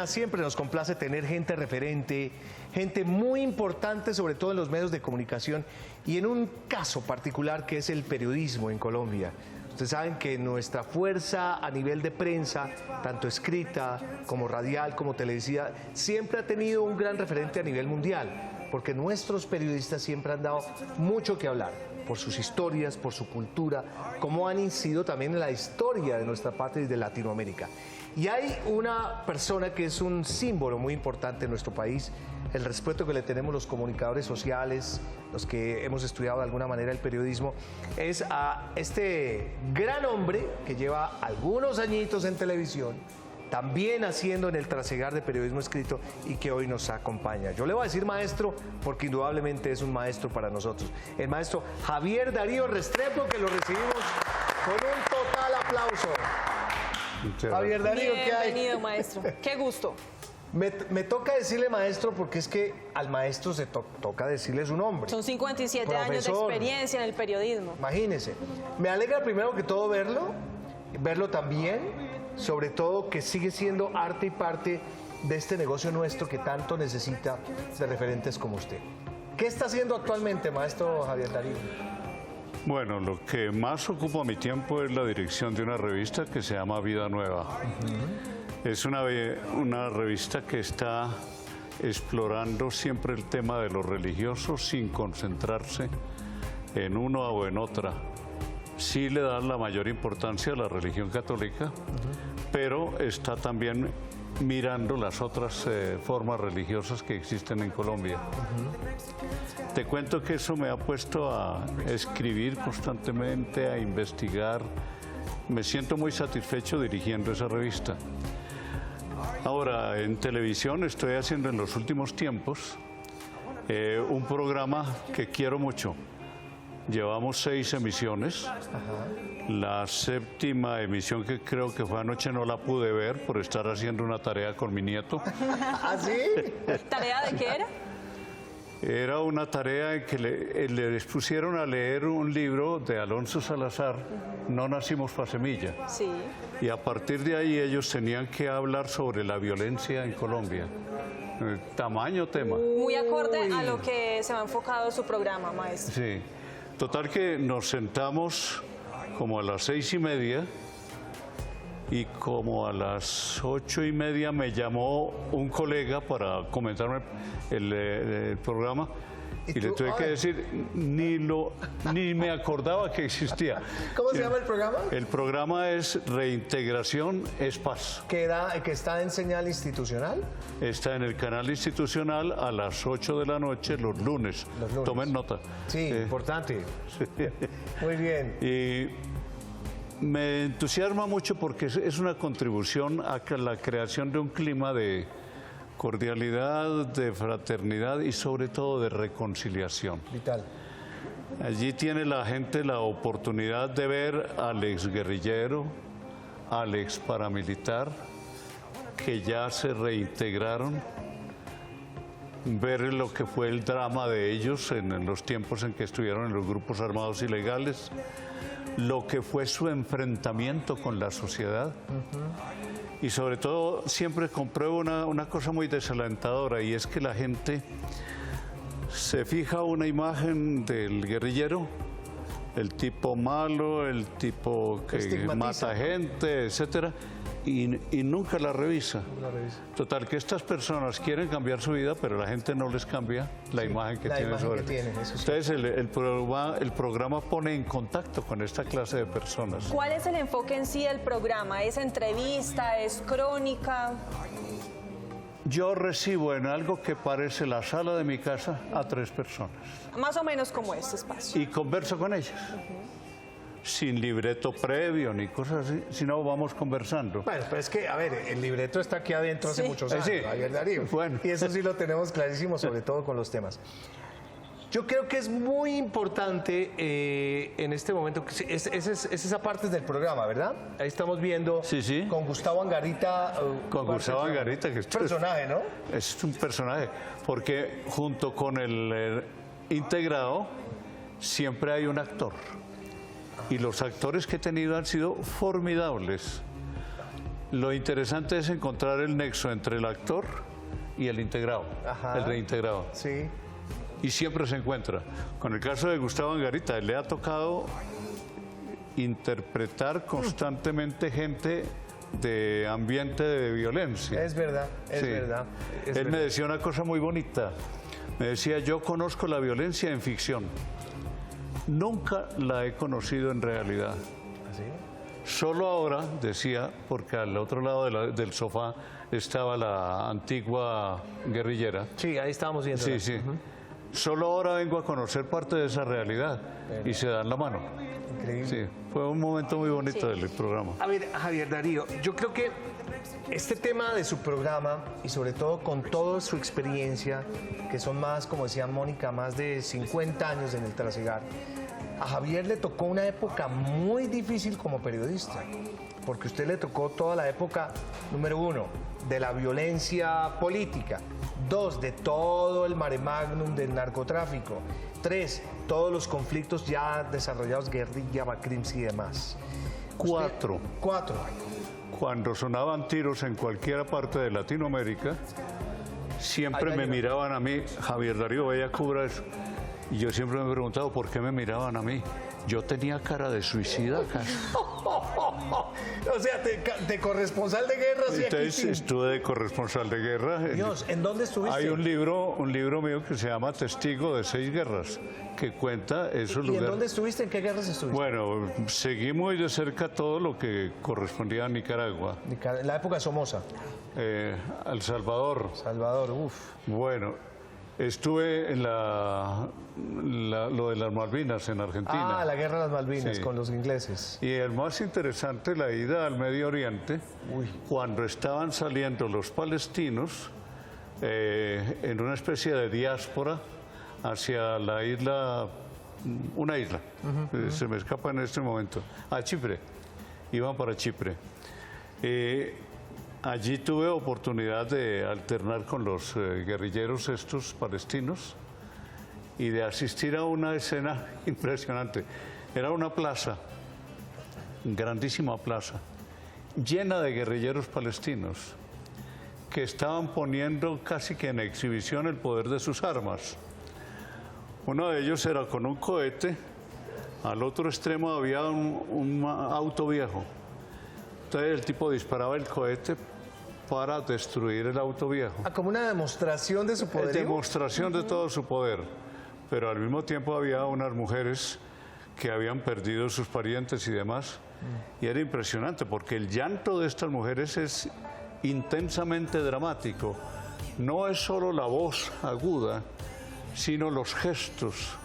Siempre nos complace tener gente referente, gente muy importante, sobre todo en los medios de comunicación y en un caso particular que es el periodismo en Colombia. Ustedes saben que nuestra fuerza a nivel de prensa, tanto escrita como radial, como televisiva, siempre ha tenido un gran referente a nivel mundial, porque nuestros periodistas siempre han dado mucho que hablar, por sus historias, por su cultura, como han incidido también en la historia de nuestra patria y de Latinoamérica. Y hay una persona que es un símbolo muy importante en nuestro país, el respeto que le tenemos los comunicadores sociales, los que hemos estudiado de alguna manera el periodismo, es a este gran hombre que lleva algunos añitos en televisión, también haciendo en el trasegar de periodismo escrito y que hoy nos acompaña. Yo le voy a decir maestro porque indudablemente es un maestro para nosotros. El maestro Javier Darío Restrepo, que lo recibimos con un total aplauso. Javier Darío, ¿qué hay? Bienvenido, maestro. Qué gusto. Me toca decirle maestro porque es que al maestro se toca decirle su nombre. Son 57 años de experiencia en el periodismo. Imagínese. Me alegra primero que todo verlo también, sobre todo que sigue siendo arte y parte de este negocio nuestro que tanto necesita de referentes como usted. ¿Qué está haciendo actualmente, maestro Javier Darío? Bueno, lo que más ocupa mi tiempo es la dirección de una revista que se llama Vida Nueva. Es una revista que está explorando siempre el tema de lo religioso sin concentrarse en una o en otra. Sí le da la mayor importancia a la religión católica, pero está también mirando las otras formas religiosas que existen en Colombia. Te cuento que eso me ha puesto a escribir constantemente, a investigar. Me siento muy satisfecho dirigiendo esa revista. Ahora, en televisión estoy haciendo en los últimos tiempos un programa que quiero mucho. Llevamos 6 emisiones. La 7ª emisión, que creo que fue anoche, no la pude ver por estar haciendo una tarea con mi nieto. ¿Ah, sí? ¿Tarea de qué era? Era una tarea en que les pusieron a leer un libro de Alonso Salazar, No nacimos pa' semilla. Sí. Y a partir de ahí ellos tenían que hablar sobre la violencia en Colombia. Tamaño tema. Muy acorde a lo que se ha enfocado su programa, maestro. Sí. Total que nos sentamos como a las 6:30 y como a las 8:30 me llamó un colega para comentarme el programa y le tuve que decir, ni me acordaba que existía. ¿Cómo se llama el programa? El programa es Reintegración es Paz. Que está en señal institucional. Está en el canal institucional a las 8 de la noche los lunes. Tomen nota. Sí, importante. Muy bien. Y me entusiasma mucho porque es una contribución a la creación de un clima de cordialidad, de fraternidad y sobre todo de reconciliación. Vital. Allí tiene la gente la oportunidad de ver al exguerrillero, al ex paramilitar, que ya se reintegraron, ver lo que fue el drama de ellos en los tiempos en que estuvieron en los grupos armados ilegales, lo que fue su enfrentamiento con la sociedad. Y sobre todo siempre compruebo una cosa muy desalentadora, y es que la gente se fija una imagen del guerrillero, el tipo malo, el tipo que mata gente, etcétera, y nunca la revisa. Total, que estas personas quieren cambiar su vida, pero la gente no les cambia la imagen que tienen sobre ellos. Entonces el programa pone en contacto con esta clase de personas. ¿Cuál es el enfoque en sí del programa? ¿Es entrevista? ¿Es crónica? Yo recibo en algo que parece la sala de mi casa a 3 personas. Más o menos como este espacio. Y converso con ellas. Sin libreto previo ni cosas así, sino vamos conversando. Bueno, pero es que, a ver, el libreto está aquí adentro hace muchos años, Javier Darío. Bueno. Y eso sí lo tenemos clarísimo, sobre todo con los temas. Yo creo que es muy importante en este momento, es esa parte del programa, ¿verdad? Ahí estamos viendo con Gustavo Angarita. Con Gustavo Angarita, que es un personaje, ¿no? Es un personaje, porque junto con el integrado siempre hay un actor. Y los actores que he tenido han sido formidables. Lo interesante es encontrar el nexo entre el actor y el integrado, Ajá. el reintegrado. Sí. Y siempre se encuentra. Con el caso de Gustavo Angarita, le ha tocado interpretar constantemente gente de ambiente de violencia. Es verdad, es Sí. verdad. Es Él me verdad. decía una cosa muy bonita. Me decía, yo conozco la violencia en ficción. Nunca la he conocido en realidad. ¿Así? Solo ahora, decía, porque al otro lado del sofá estaba la antigua guerrillera. Sí, ahí estábamos viendo. Sí, sí. Solo ahora vengo a conocer parte de esa realidad y se dan la mano. Increíble. Sí, fue un momento muy bonito Sí. del programa. A ver, Javier Darío, yo creo que este tema de su programa y sobre todo con toda su experiencia, que son más, como decía Mónica, más de 50 años en el trasegar, a Javier le tocó una época muy difícil como periodista, porque a usted le tocó toda la época, número 1, de la violencia política, 2, de todo el mare magnum del narcotráfico, 3, todos los conflictos ya desarrollados, guerrilla, Bacrims y demás. 4. 4. Cuando sonaban tiros en cualquier parte de Latinoamérica, siempre Ahí me llegó. miraban a mí, Javier Darío, vaya, cubra eso. Y yo siempre me he preguntado por qué me miraban a mí. Yo tenía cara de suicida, O sea, de corresponsal de guerra, sí, aquí Entonces sí. estuve de corresponsal de guerra. Dios, ¿en dónde estuviste? Hay un libro mío que se llama Testigo de 6 guerras, que cuenta esos ¿Y en lugares. dónde estuviste? ¿En qué guerras estuviste? Bueno, seguí muy de cerca todo lo que correspondía a Nicaragua, En la época de Somoza, El Salvador. Salvador, uff. Bueno, estuve en lo de las Malvinas en Argentina. Ah, la guerra de las Malvinas Sí. con los ingleses. Y el más interesante, la ida al Medio Oriente, Uy. cuando estaban saliendo los palestinos en una especie de diáspora hacia la isla, una isla, se me escapa en este momento, a Chipre, iban para Chipre. Allí tuve oportunidad de alternar con los guerrilleros estos palestinos y de asistir a una escena impresionante. Era una plaza, grandísima plaza, llena de guerrilleros palestinos que estaban poniendo casi que en exhibición el poder de sus armas. Uno de ellos era con un cohete, al otro extremo había un auto viejo. Entonces el tipo disparaba el cohete para destruir el auto viejo. Ah, como una demostración de su poder. Demostración de todo su poder. Pero al mismo tiempo había unas mujeres que habían perdido sus parientes y demás. Y era impresionante porque el llanto de estas mujeres es intensamente dramático. No es solo la voz aguda, sino los gestos,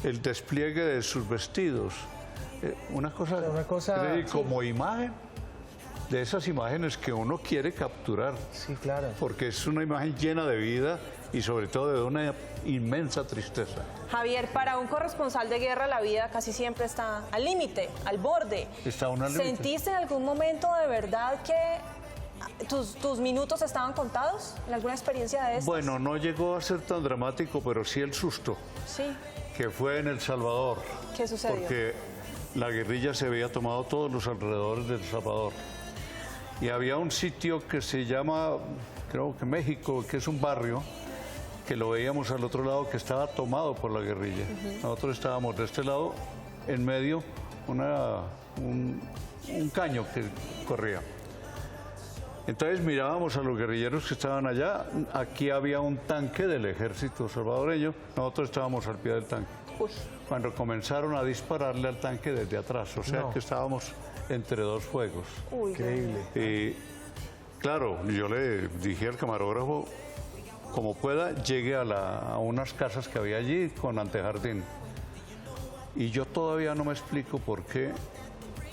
el despliegue de sus vestidos. Una cosa increíble, como imagen de esas imágenes que uno quiere capturar. Sí, claro. Porque es una imagen llena de vida y sobre todo de una inmensa tristeza. Javier, para un corresponsal de guerra la vida casi siempre está al límite, al borde. Está aún al límite. ¿Sentiste en algún momento de verdad que tus minutos estaban contados? ¿En alguna experiencia de estas? Bueno, no llegó a ser tan dramático, pero sí el susto, Sí. que fue en El Salvador. ¿Qué sucedió? Porque la guerrilla se había tomado todos los alrededores de El Salvador. Y había un sitio que se llama, creo que México, que es un barrio, que lo veíamos al otro lado, que estaba tomado por la guerrilla. Nosotros estábamos de este lado, en medio, un caño que corría. Entonces mirábamos a los guerrilleros que estaban allá. Aquí había un tanque del ejército salvadoreño. Nosotros estábamos al pie del tanque. Uy. Cuando comenzaron a dispararle al tanque desde atrás. O sea que estábamos entre dos fuegos. Uy, Increíble. Y claro, yo le dije al camarógrafo, como pueda, llegue a unas casas que había allí con antejardín. Y yo todavía no me explico por qué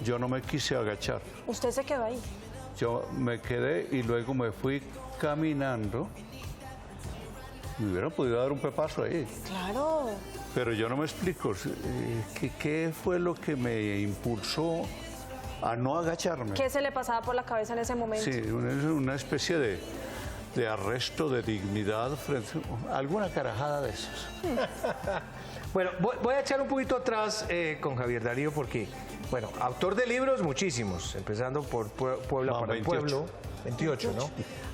yo no me quise agachar. ¿Usted se quedó ahí? Yo me quedé y luego me fui caminando. Me hubiera podido dar un pepazo ahí. Claro. Pero yo no me explico qué fue lo que me impulsó a no agacharme. ¿Qué se le pasaba por la cabeza en ese momento? Sí, una especie de arresto de dignidad frente a alguna carajada de esas. Bueno, voy a echar un poquito atrás con Javier Darío porque, bueno, autor de libros muchísimos, empezando por Puebla para el 28. Pueblo, 28, ¿no?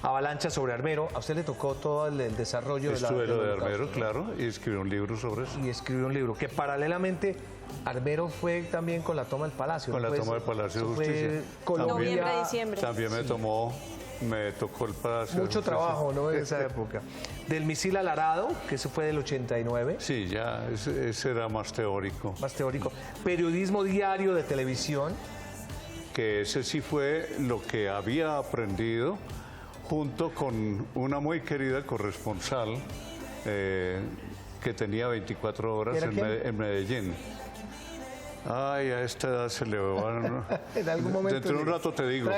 Avalancha sobre Armero. A usted le tocó todo el desarrollo de Estuve lo de Holocausto, Armero, ¿no? claro, y escribí un libro sobre eso. Y escribió un libro que paralelamente Armero fue también con la toma del Palacio. Con ¿no? la Fue toma eso? del Palacio de Eso fue Justicia. Colombia. Noviembre, diciembre. También me tocó el Palacio. de Mucho Justicia. trabajo, ¿no? En esa época. Del misil al arado, que eso fue del 89, Sí, ya, ese era más teórico. más teórico. Periodismo diario de televisión. Que ese sí fue lo que había aprendido junto con una muy querida corresponsal que tenía 24 horas ¿Era quién? en Medellín. Ay, a esta edad se le van. En algún momento. Dentro de un rato te digo.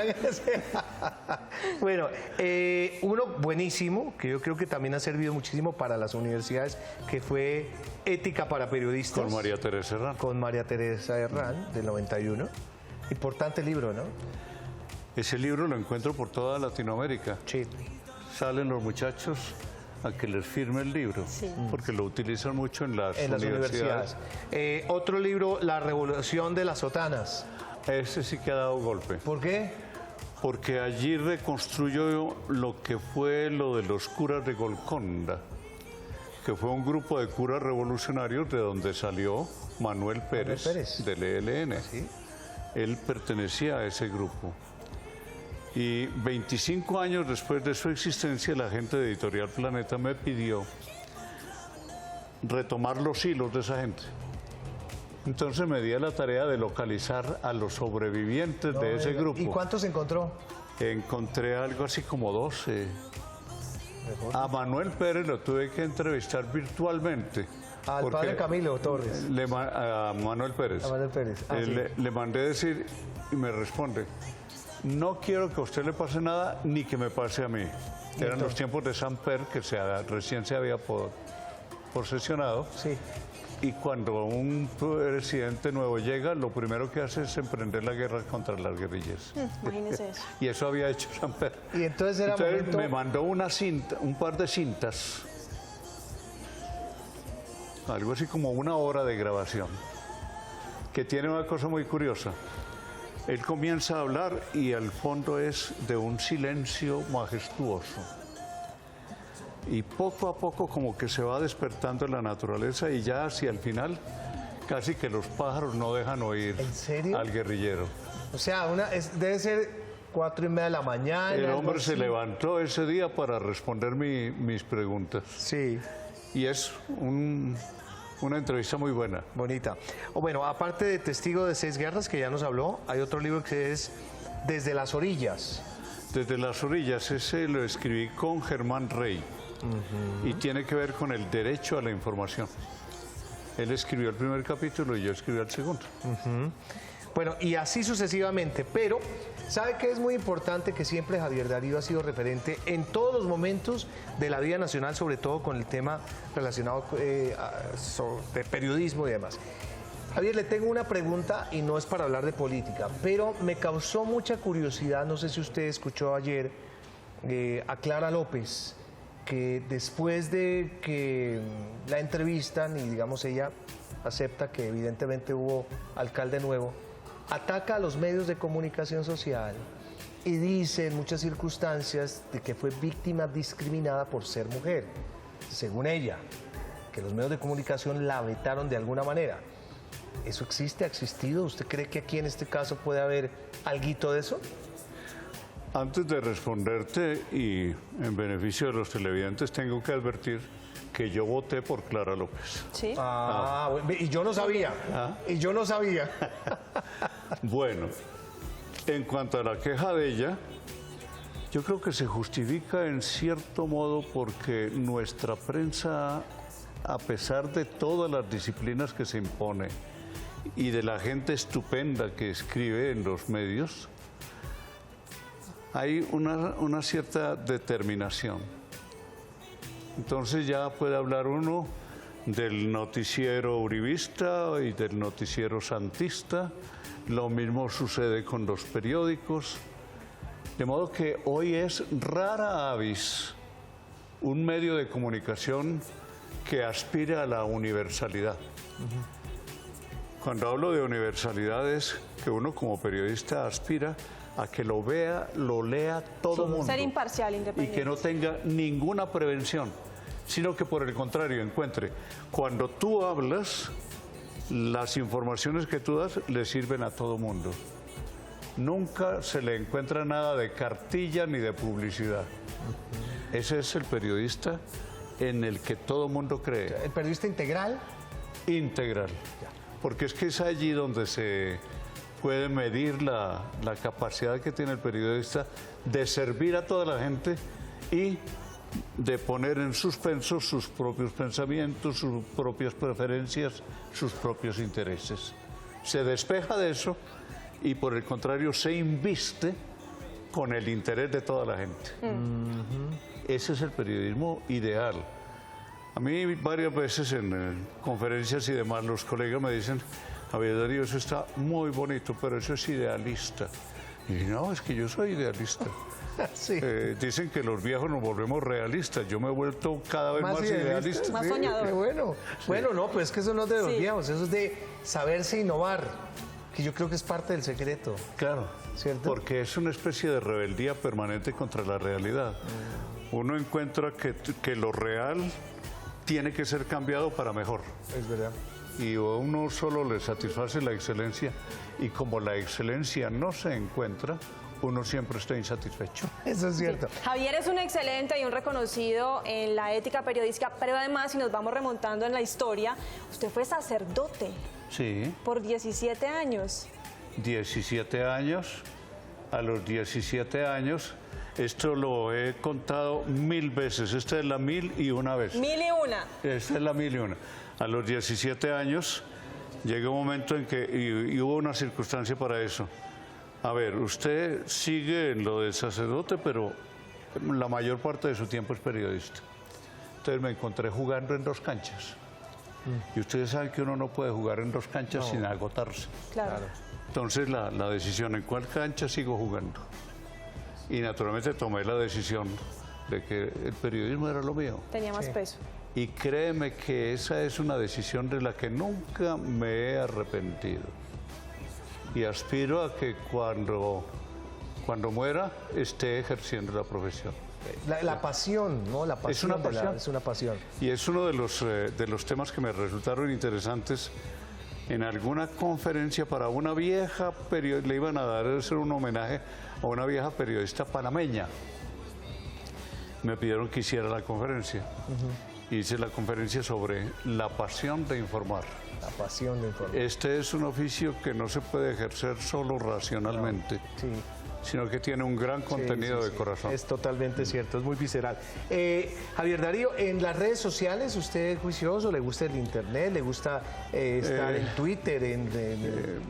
Bueno, uno buenísimo, que yo creo que también ha servido muchísimo para las universidades, que fue Ética para Periodistas. Con María Teresa Herrán. Con María Teresa Herrán, del 91. Importante libro, ¿no? Ese libro lo encuentro por toda Latinoamérica. Sí. Salen los muchachos a que les firme el libro, porque lo utilizan mucho en las universidades. Otro libro, La Revolución de las Sotanas. Ese sí que ha dado golpe, ¿Por qué? porque allí reconstruyo lo que fue lo de los curas de Golconda, que fue un grupo de curas revolucionarios de donde salió Manuel Pérez, Pérez. del ELN. Sí. Él pertenecía a ese grupo. Y 25 años después de su existencia, la gente de Editorial Planeta me pidió retomar los hilos de esa gente. Entonces me di a la tarea de localizar a los sobrevivientes de ese grupo. ¿Y cuántos encontró? Encontré algo así como 12. A Manuel Pérez lo tuve que entrevistar virtualmente. Al porque padre Camilo Torres. a Manuel Pérez. A Manuel Pérez. Ah, sí. Le mandé decir y me responde, no quiero que a usted le pase nada ni que me pase a mí. Eran los tiempos de Samper que recién se había posesionado. Sí. Y cuando un presidente nuevo llega, lo primero que hace es emprender la guerra contra las guerrillas. Imagínese eso. Y eso había hecho Samper. Y entonces era momento... me mandó un par de cintas, algo así como 1 hora de grabación, que tiene una cosa muy curiosa. Él comienza a hablar y al fondo es de un silencio majestuoso. Y poco a poco como que se va despertando la naturaleza y ya hacia el final casi que los pájaros no dejan oír ¿En serio? al guerrillero. O sea, debe ser 4:30 de la mañana. El algo hombre se así. levantó ese día para responder mis preguntas. Sí. Y es una entrevista muy buena. Bonita. O bueno, aparte de Testigo de 6 guerras, que ya nos habló, hay otro libro que es Desde las orillas. Desde las orillas, ese lo escribí con Germán Rey y tiene que ver con el derecho a la información. Él escribió el primer capítulo y yo escribí el segundo. Bueno, y así sucesivamente, pero ¿sabe qué es muy importante? Que siempre Javier Darío ha sido referente en todos los momentos de la vida nacional, sobre todo con el tema relacionado de periodismo y demás. Javier, le tengo una pregunta y no es para hablar de política, pero me causó mucha curiosidad, no sé si usted escuchó ayer a Clara López, que después de que la entrevistan y digamos ella acepta que evidentemente hubo alcalde nuevo, ataca a los medios de comunicación social y dice en muchas circunstancias de que fue víctima discriminada por ser mujer, según ella, que los medios de comunicación la vetaron de alguna manera. ¿Eso existe? ¿Ha existido? ¿Usted cree que aquí en este caso puede haber alguito de eso? Antes de responderte y en beneficio de los televidentes, tengo que advertir que yo voté por Clara López. Sí. Bueno, y yo no sabía. Y yo no sabía. Bueno, en cuanto a la queja de ella, yo creo que se justifica en cierto modo porque nuestra prensa, a pesar de todas las disciplinas que se impone y de la gente estupenda que escribe en los medios, hay una cierta determinación. Entonces ya puede hablar uno del noticiero uribista y del noticiero santista. Lo mismo sucede con los periódicos. De modo que hoy es rara avis un medio de comunicación que aspire a la universalidad. Cuando hablo de universalidad es que uno como periodista aspira a que lo vea, lo lea todo el mundo. Ser imparcial, Y independiente. que no tenga ninguna prevención, sino que por el contrario encuentre, cuando tú hablas, las informaciones que tú das le sirven a todo mundo. Nunca se le encuentra nada de cartilla ni de publicidad. Ese es el periodista en el que todo mundo cree. ¿El periodista integral? Integral. Porque es que es allí donde se puede medir la capacidad que tiene el periodista de servir a toda la gente y de poner en suspenso sus propios pensamientos, sus propias preferencias, sus propios intereses. Se despeja de eso y por el contrario se inviste con el interés de toda la gente. Ese es el periodismo ideal. A mí varias veces en conferencias y demás los colegas me dicen, Javier Darío, eso está muy bonito, pero eso es idealista. Y no, es que yo soy idealista. Sí. Dicen que los viejos nos volvemos realistas. Yo me he vuelto cada vez más idealista. Más Sí, soñador. qué bueno. Bueno, no, pues es que eso no es de los Sí. viejos, eso es de saberse innovar, que yo creo que es parte del secreto. Claro, ¿Cierto? porque es una especie de rebeldía permanente contra la realidad. Uno encuentra que lo real tiene que ser cambiado para mejor. Es verdad. Y a uno solo le satisface la excelencia y como la excelencia no se encuentra, uno siempre está insatisfecho. Eso es cierto. Javier es un excelente y un reconocido en la ética periodística, pero además, si nos vamos remontando en la historia, usted fue sacerdote Sí, por 17 años. 17 años. A los 17 años, esto lo he contado 1000 veces. Esta es la 1001 vez. 1001. Esta es la 1001. A los 17 años llega un momento en que, y hubo una circunstancia para eso. A ver, usted sigue en lo de sacerdote, pero la mayor parte de su tiempo es periodista. Entonces me encontré jugando en 2 canchas. Y ustedes saben que uno no puede jugar en 2 canchas sin agotarse. Claro. Entonces la decisión en cuál cancha sigo jugando. Y naturalmente tomé la decisión de que el periodismo era lo mío. Tenía más peso. Y créeme que esa es una decisión de la que nunca me he arrepentido. Y aspiro a que cuando muera esté ejerciendo la profesión. La pasión, ¿no? La pasión. una pasión. Es una pasión. Y es uno de los temas que me resultaron interesantes. En alguna conferencia para una vieja periodista, le iban a dar un homenaje a una vieja periodista panameña. Me pidieron que hiciera la conferencia. Hice la conferencia sobre la pasión de informar. La pasión de informar. Este es un oficio que no se puede ejercer solo racionalmente, Sí. sino que tiene un gran contenido de corazón. Es totalmente cierto, es muy visceral. Javier Darío, en las redes sociales, ¿usted es juicioso? ¿Le gusta el internet? ¿Le gusta estar en Twitter,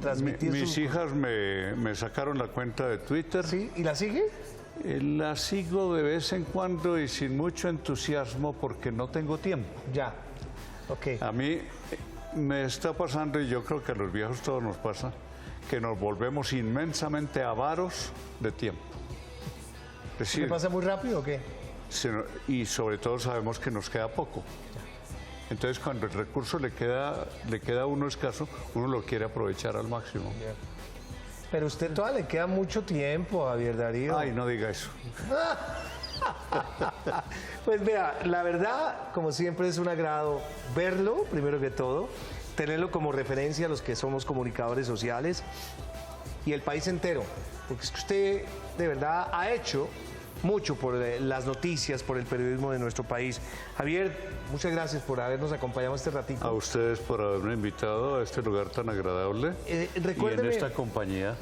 transmitir Mis sus... hijas me sacaron la cuenta de Twitter. ¿Sí? ¿Y la sigue? La sigo de vez en cuando y sin mucho entusiasmo porque no tengo tiempo. Ya. Ok. A mí me está pasando, y yo creo que a los viejos todo nos pasa, que nos volvemos inmensamente avaros de tiempo. Es ¿Le decir, pasa muy rápido o qué? y sobre todo sabemos que nos queda poco. Entonces cuando el recurso le queda a uno escaso, uno lo quiere aprovechar al máximo. Pero usted todavía le queda mucho tiempo, Javier Darío. Ay, no diga eso. Pues vea, la verdad, como siempre, es un agrado verlo, primero que todo, tenerlo como referencia a los que somos comunicadores sociales y el país entero, porque es que usted de verdad ha hecho mucho por las noticias, por el periodismo de nuestro país. Javier, muchas gracias por habernos acompañado este ratito. A ustedes por haberme invitado a este lugar tan agradable y en Recuérdeme, esta compañía.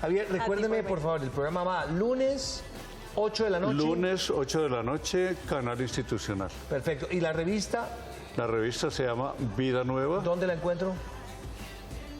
Javier, recuérdeme por por favor, el programa va lunes 8 de la noche. Lunes 8 de la noche, Canal Institucional. Perfecto. ¿Y la revista, La revista se llama Vida Nueva. dónde la encuentro?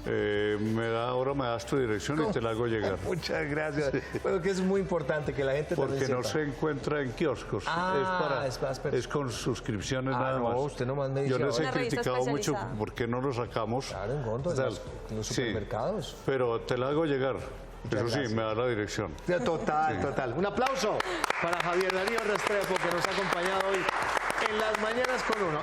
Ahora me das tu dirección y te la hago llegar. Muchas gracias. Bueno, que es muy importante que la gente Porque también no sepa. se encuentra en kioscos. Ah, es con suscripciones Ah, nada no, más. usted nomás me Yo dice les he Una revista criticado mucho especializada. por qué no lo sacamos. Claro, en Gondo, en Tal. los Sí, supermercados. pero te la hago llegar. Eso sí, gracias. me da la dirección. Total, total. Un aplauso para Javier Darío Restrepo, que nos ha acompañado hoy en Las Mañanas con Uno.